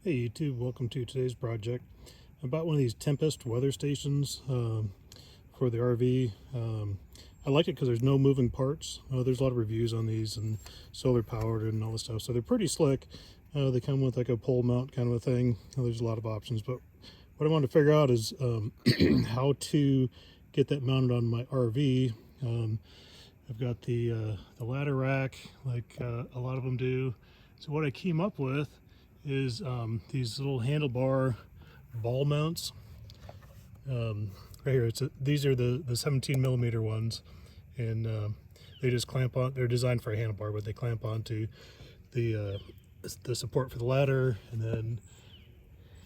Hey YouTube, welcome to today's project. I bought one of these Tempest weather stations for the RV. I like it because there's no moving parts. There's a lot of reviews on these and solar powered and all this stuff, so they're pretty slick. They come with like a pole mount kind of a thing. There's a lot of options, but what I wanted to figure out is how to get that mounted on my RV. I've got the ladder rack like a lot of them do. So what I came up with is these little handlebar ball mounts. Right here, these are the 17 millimeter ones, and they just clamp on. They're designed for a handlebar, but they clamp onto the support for the ladder. And then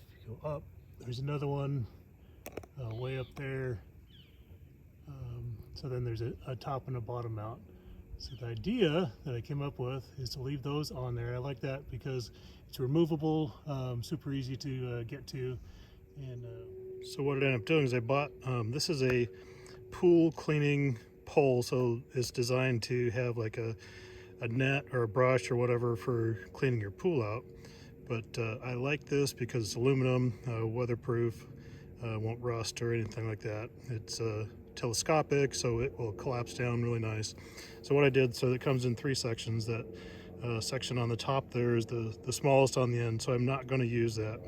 if you go up, there's another one way up there. So then there's a top and a bottom mount. So the idea that I came up with is to leave those on there. I like that because it's removable, super easy to get to. And so what I ended up doing is I bought, this is a pool cleaning pole. So it's designed to have like a net or a brush or whatever for cleaning your pool out. But I like this because it's aluminum, weatherproof, won't rust or anything like that. It's telescopic, so it will collapse down really nice. So what I did, so it comes in three sections. That section on the top there is the smallest on the end, so I'm not going to use that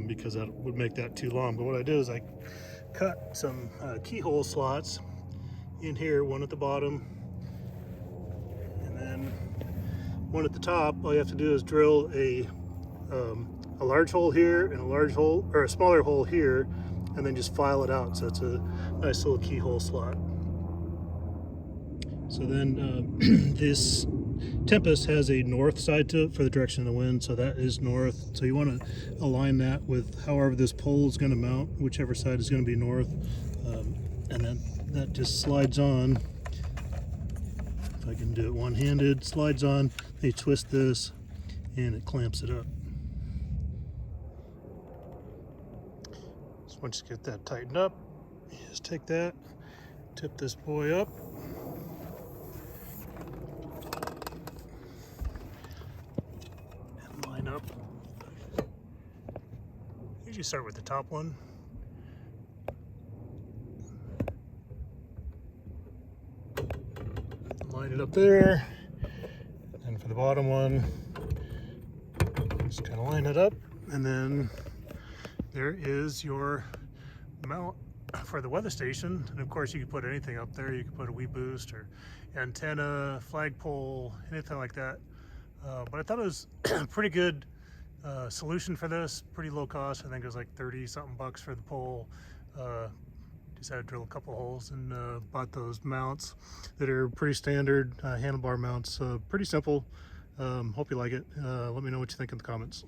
because that would make that too long. But what I did is I cut some keyhole slots in here, one at the bottom and then one at the top. All you have to do is drill a large hole here and a large hole, or a smaller hole here, and then just file it out, so it's a nice little keyhole slot. So then this Tempest has a north side to it for the direction of the wind, so that is north. So you want to align that with however this pole is going to mount, whichever side is going to be north, and then that just slides on. If I can do it one-handed, slides on, they twist this and it clamps it up. So once you get that tightened up, you just take that, tip this boy up, and line up. Usually start with the top one. Line it up there, and for the bottom one, just kind of line it up, and then there is your mount for the weather station. And of course you can put anything up there. You can put a wee boost or antenna, flagpole, anything like that. But I thought it was a pretty good solution for this. Pretty low cost. I think it was like 30 something bucks for the pole. Just had to drill a couple holes and bought those mounts that are pretty standard handlebar mounts. Pretty simple. Hope you like it. Let me know what you think in the comments.